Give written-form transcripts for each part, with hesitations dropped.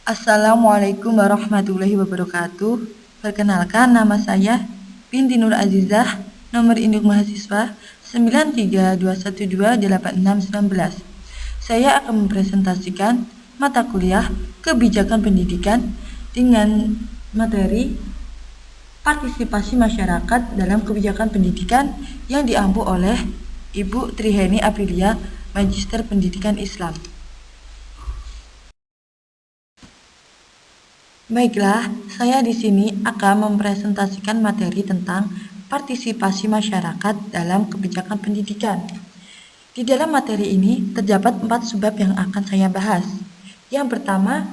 Assalamualaikum warahmatullahi wabarakatuh. Perkenalkan, nama saya Binti Nur Azizah, nomor induk mahasiswa 932128619. Saya akan mempresentasikan mata kuliah Kebijakan Pendidikan dengan materi partisipasi masyarakat dalam kebijakan pendidikan yang diampu oleh Ibu Triheni Aprilia, Magister Pendidikan Islam. Baiklah, saya di sini akan mempresentasikan materi tentang partisipasi masyarakat dalam kebijakan pendidikan. Di dalam materi ini terdapat 4 subbab yang akan saya bahas. Yang pertama,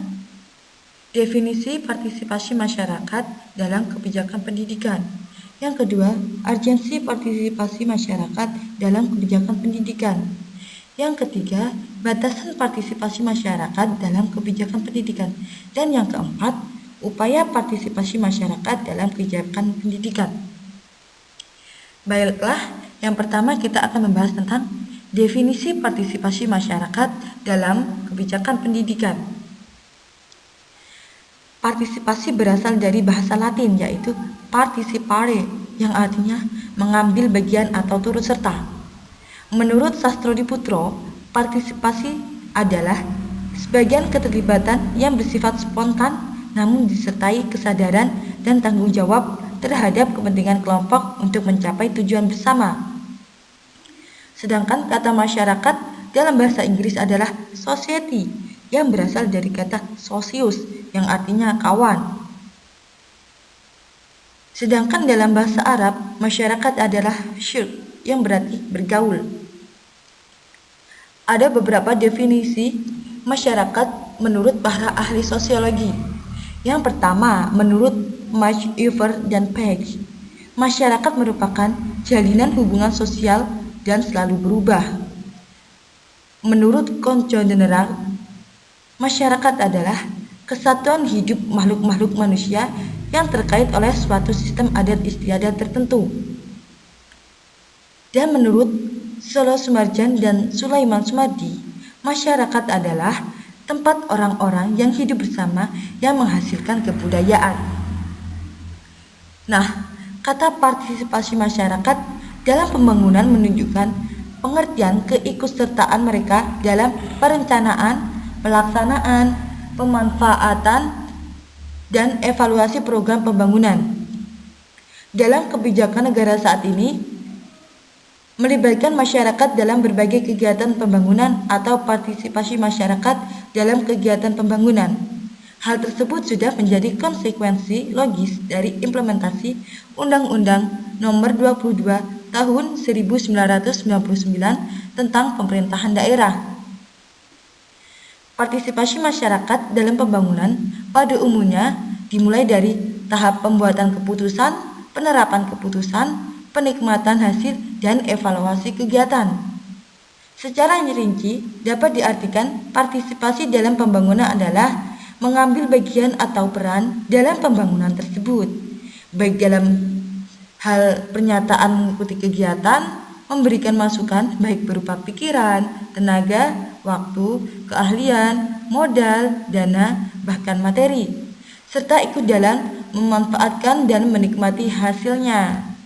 definisi partisipasi masyarakat dalam kebijakan pendidikan. Yang kedua, urgensi partisipasi masyarakat dalam kebijakan pendidikan. Yang ketiga, batasan partisipasi masyarakat dalam kebijakan pendidikan. Dan yang keempat, upaya partisipasi masyarakat dalam kebijakan pendidikan. Baiklah, yang pertama kita akan membahas tentang definisi partisipasi masyarakat dalam kebijakan pendidikan. Partisipasi berasal dari bahasa Latin, yaitu participare, yang artinya mengambil bagian atau turut serta. Menurut Sastrodiputro, partisipasi adalah sebagian keterlibatan yang bersifat spontan namun disertai kesadaran dan tanggung jawab terhadap kepentingan kelompok untuk mencapai tujuan bersama. Sedangkan kata masyarakat dalam bahasa Inggris adalah society, yang berasal dari kata socius, yang artinya kawan. Sedangkan dalam bahasa Arab, masyarakat adalah shirk, yang berarti bergaul. Ada beberapa definisi masyarakat menurut para ahli sosiologi. Yang pertama, menurut Marsh-Iver dan Page, masyarakat merupakan jalinan hubungan sosial dan selalu berubah. Menurut Conchodenerang, masyarakat adalah kesatuan hidup makhluk-makhluk manusia yang terkait oleh suatu sistem adat istiadat tertentu. Dan menurut Solo Sumarjan dan Sulaiman Sumardi, masyarakat adalah tempat orang-orang yang hidup bersama yang menghasilkan kebudayaan. Nah, kata partisipasi masyarakat dalam pembangunan menunjukkan pengertian keikutsertaan mereka dalam perencanaan, pelaksanaan, pemanfaatan, dan evaluasi program pembangunan. Dalam kebijakan negara saat ini, melibatkan masyarakat dalam berbagai kegiatan pembangunan atau partisipasi masyarakat dalam kegiatan pembangunan. Hal tersebut sudah menjadi konsekuensi logis dari implementasi Undang-Undang Nomor 22 Tahun 1999 tentang Pemerintahan Daerah. Partisipasi masyarakat dalam pembangunan pada umumnya dimulai dari tahap pembuatan keputusan, penerapan keputusan, penikmatan hasil, dan evaluasi kegiatan. Secara rinci dapat diartikan partisipasi dalam pembangunan adalah mengambil bagian atau peran dalam pembangunan tersebut, baik dalam hal pernyataan mengikuti kegiatan, memberikan masukan baik berupa pikiran, tenaga, waktu, keahlian, modal, dana, bahkan materi, serta ikut dalam memanfaatkan dan menikmati hasilnya.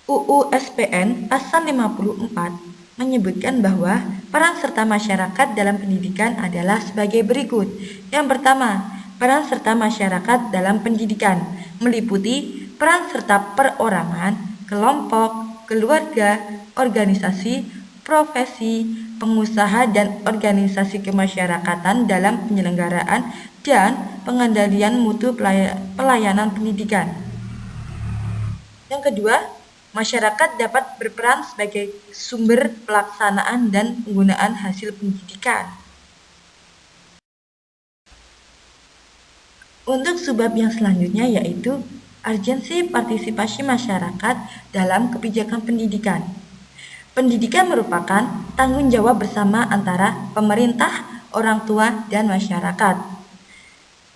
UU SPN Pasal 54 menyebutkan bahwa peran serta masyarakat dalam pendidikan adalah sebagai berikut. Yang pertama, peran serta masyarakat dalam pendidikan meliputi peran serta perorangan, kelompok, keluarga, organisasi, profesi, pengusaha, dan organisasi kemasyarakatan dalam penyelenggaraan dan pengendalian mutu pelayanan pendidikan. Yang kedua, masyarakat dapat berperan sebagai sumber pelaksanaan dan penggunaan hasil pendidikan. Untuk subbab yang selanjutnya yaitu urgensi partisipasi masyarakat dalam kebijakan pendidikan. Pendidikan merupakan tanggung jawab bersama antara pemerintah, orang tua, dan masyarakat.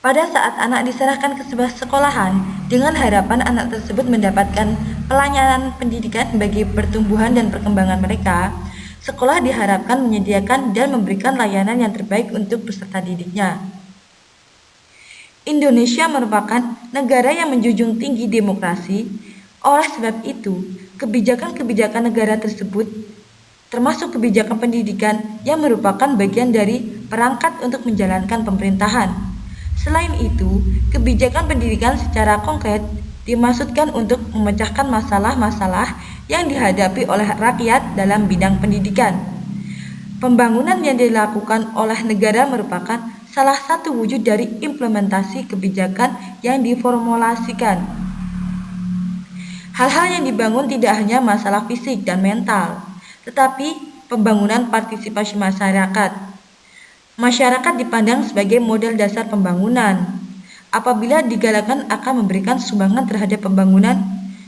Pada saat anak diserahkan ke sebuah sekolahan dengan harapan anak tersebut mendapatkan pelayanan pendidikan bagi pertumbuhan dan perkembangan mereka, Sekolah diharapkan menyediakan dan memberikan layanan yang terbaik untuk peserta didiknya. Indonesia merupakan negara yang menjunjung tinggi demokrasi. Oleh sebab itu, kebijakan-kebijakan negara tersebut, termasuk kebijakan pendidikan yang merupakan bagian dari perangkat untuk menjalankan pemerintahan. Selain itu, kebijakan pendidikan secara konkret dimaksudkan untuk memecahkan masalah-masalah yang dihadapi oleh rakyat dalam bidang pendidikan. Pembangunan yang dilakukan oleh negara merupakan salah satu wujud dari implementasi kebijakan yang diformulasikan. Hal-hal yang dibangun tidak hanya masalah fisik dan mental, tetapi pembangunan partisipasi masyarakat. Masyarakat dipandang sebagai model dasar pembangunan. Apabila digalakkan akan memberikan sumbangan terhadap pembangunan,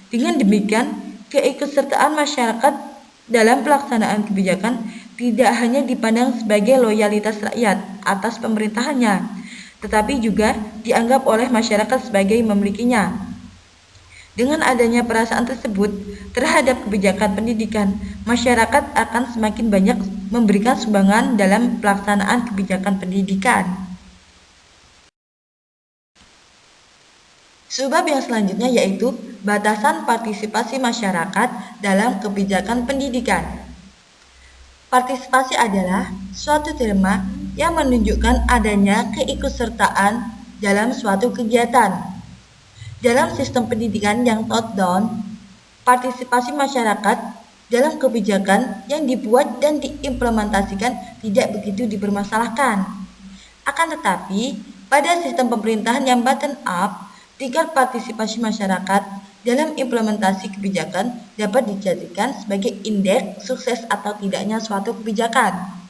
dengan demikian keikutsertaan masyarakat dalam pelaksanaan kebijakan tidak hanya dipandang sebagai loyalitas rakyat atas pemerintahannya, tetapi juga dianggap oleh masyarakat sebagai memilikinya. Dengan adanya perasaan tersebut terhadap kebijakan pendidikan, masyarakat akan semakin banyak memberikan sumbangan dalam pelaksanaan kebijakan pendidikan. Sebab yang selanjutnya yaitu batasan partisipasi masyarakat dalam kebijakan pendidikan. Partisipasi adalah suatu terma yang menunjukkan adanya keikutsertaan dalam suatu kegiatan. Dalam sistem pendidikan yang top-down, partisipasi masyarakat dalam kebijakan yang dibuat dan diimplementasikan tidak begitu dipermasalahkan. Akan tetapi, pada sistem pemerintahan yang bottom-up, tingkat partisipasi masyarakat dalam implementasi kebijakan dapat dijadikan sebagai indeks sukses atau tidaknya suatu kebijakan.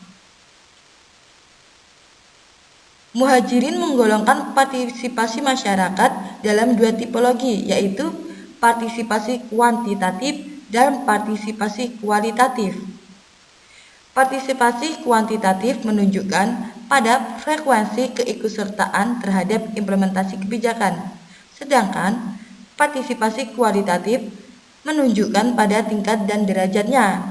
Muhajirin menggolongkan partisipasi masyarakat dalam dua tipologi, yaitu partisipasi kuantitatif dan partisipasi kualitatif. Partisipasi kuantitatif menunjukkan pada frekuensi keikutsertaan terhadap implementasi kebijakan. Sedangkan partisipasi kualitatif menunjukkan pada tingkat dan derajatnya.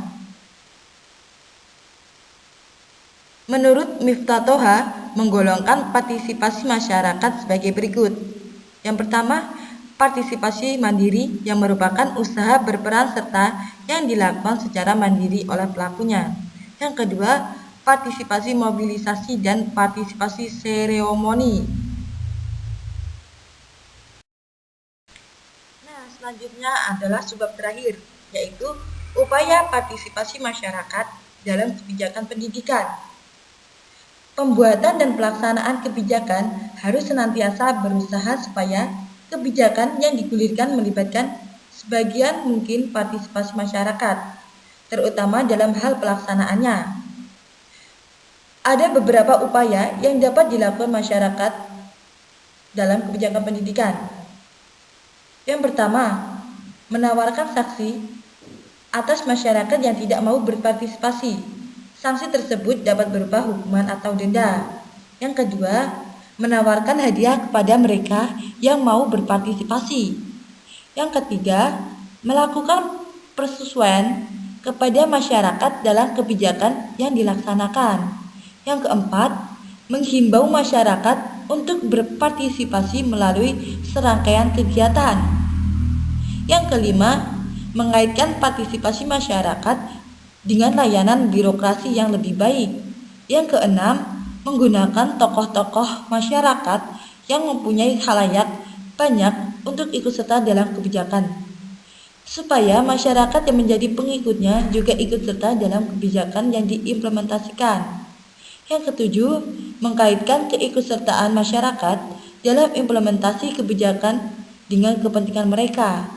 Menurut Miftah Toha, menggolongkan partisipasi masyarakat sebagai berikut. Yang pertama, partisipasi mandiri yang merupakan usaha berperan serta yang dilakukan secara mandiri oleh pelakunya. Yang kedua, partisipasi mobilisasi dan partisipasi seremoni. Selanjutnya adalah sebab terakhir, yaitu upaya partisipasi masyarakat dalam kebijakan pendidikan. Pembuatan dan pelaksanaan kebijakan harus senantiasa berusaha supaya kebijakan yang digulirkan melibatkan sebagian mungkin partisipasi masyarakat, terutama dalam hal pelaksanaannya. Ada beberapa upaya yang dapat dilakukan masyarakat dalam kebijakan pendidikan. Yang pertama, menawarkan saksi atas masyarakat yang tidak mau berpartisipasi. Sanksi tersebut dapat berupa hukuman atau denda. Yang kedua, menawarkan hadiah kepada mereka yang mau berpartisipasi. Yang ketiga, melakukan persesuaian kepada masyarakat dalam kebijakan yang dilaksanakan. Yang keempat, menghimbau masyarakat untuk berpartisipasi melalui serangkaian kegiatan. Yang kelima, mengaitkan partisipasi masyarakat dengan layanan birokrasi yang lebih baik. Yang keenam, menggunakan tokoh-tokoh masyarakat yang mempunyai khalayak banyak untuk ikut serta dalam kebijakan, supaya masyarakat yang menjadi pengikutnya juga ikut serta dalam kebijakan yang diimplementasikan. Yang ketujuh, mengkaitkan keikutsertaan masyarakat dalam implementasi kebijakan dengan kepentingan mereka.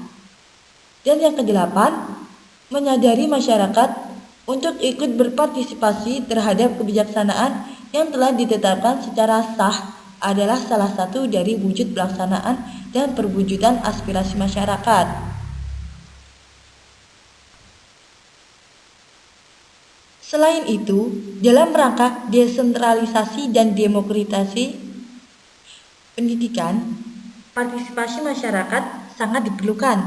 Dan yang kedelapan, menyadari masyarakat untuk ikut berpartisipasi terhadap kebijaksanaan yang telah ditetapkan secara sah adalah salah satu dari wujud pelaksanaan dan perwujudan aspirasi masyarakat. Selain itu, dalam rangka desentralisasi dan demokratisasi pendidikan, partisipasi masyarakat sangat diperlukan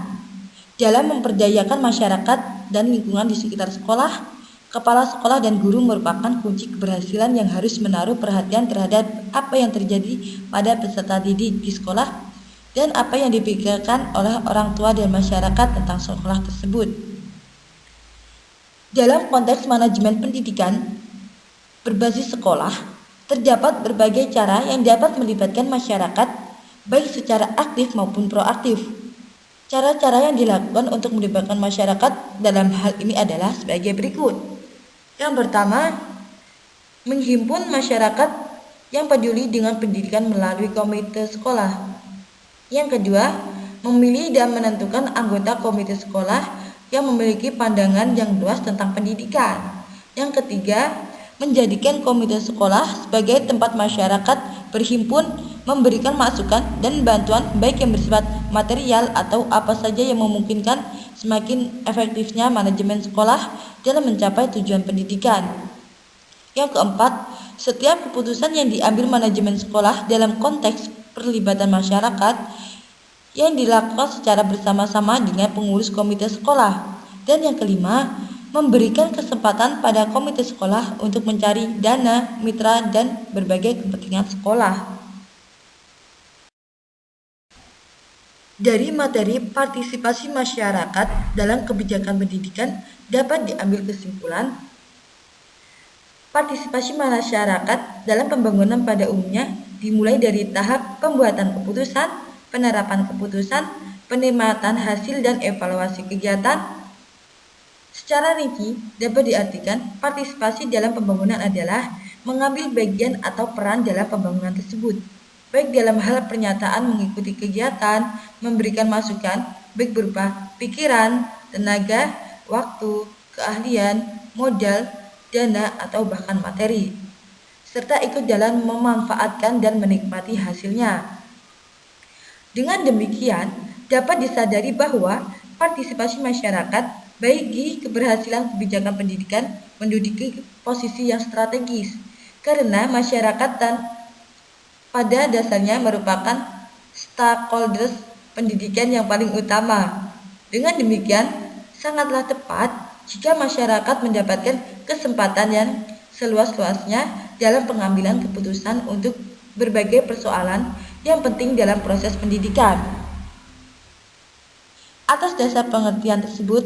dalam memperdayakan masyarakat dan lingkungan di sekitar sekolah Kepala sekolah dan guru merupakan kunci keberhasilan yang harus menaruh perhatian terhadap apa yang terjadi pada peserta didik di sekolah dan apa yang dipikirkan oleh orang tua dan masyarakat tentang sekolah tersebut. Dalam konteks manajemen pendidikan berbasis sekolah, terdapat berbagai cara yang dapat melibatkan masyarakat, baik secara aktif maupun proaktif. Cara-cara yang dilakukan untuk melibatkan masyarakat dalam hal ini adalah sebagai berikut. Yang pertama, menghimpun masyarakat yang peduli dengan pendidikan melalui komite sekolah. Yang kedua, memilih dan menentukan anggota komite sekolah yang memiliki pandangan yang luas tentang pendidikan. Yang ketiga, menjadikan komite sekolah sebagai tempat masyarakat berhimpun, memberikan masukan dan bantuan baik yang bersifat material atau apa saja yang memungkinkan semakin efektifnya manajemen sekolah dalam mencapai tujuan pendidikan. Yang keempat, setiap keputusan yang diambil manajemen sekolah dalam konteks perlibatan masyarakat yang dilakukan secara bersama-sama dengan pengurus komite sekolah. Dan yang kelima, memberikan kesempatan pada komite sekolah untuk mencari dana, mitra, dan berbagai kepentingan sekolah. Dari materi partisipasi masyarakat dalam kebijakan pendidikan dapat diambil kesimpulan, partisipasi masyarakat dalam pembangunan pada umumnya dimulai dari tahap pembuatan keputusan, penerapan keputusan, penikmatan hasil dan evaluasi kegiatan. Secara rinci dapat diartikan partisipasi dalam pembangunan adalah mengambil bagian atau peran dalam pembangunan tersebut, baik dalam hal pernyataan mengikuti kegiatan, memberikan masukan, baik berupa pikiran, tenaga, waktu, keahlian, modal, dana, atau bahkan materi, serta ikut dalam memanfaatkan dan menikmati hasilnya. Dengan demikian, dapat disadari bahwa partisipasi masyarakat bagi keberhasilan kebijakan pendidikan menduduki posisi yang strategis, karena masyarakat dan pada dasarnya merupakan stakeholders pendidikan yang paling utama. Dengan demikian, sangatlah tepat jika masyarakat mendapatkan kesempatan yang seluas-luasnya dalam pengambilan keputusan untuk berbagai persoalan yang penting dalam proses pendidikan. Atas dasar pengertian tersebut,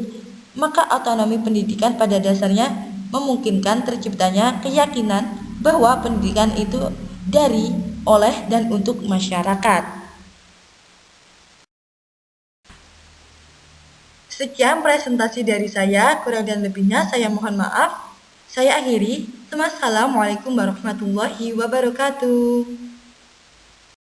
maka otonomi pendidikan pada dasarnya memungkinkan terciptanya keyakinan bahwa pendidikan itu dari, oleh, dan untuk masyarakat. Sekian presentasi dari saya, kurang dan lebihnya saya mohon maaf. Saya akhiri. Wassalamualaikum warahmatullahi wabarakatuh.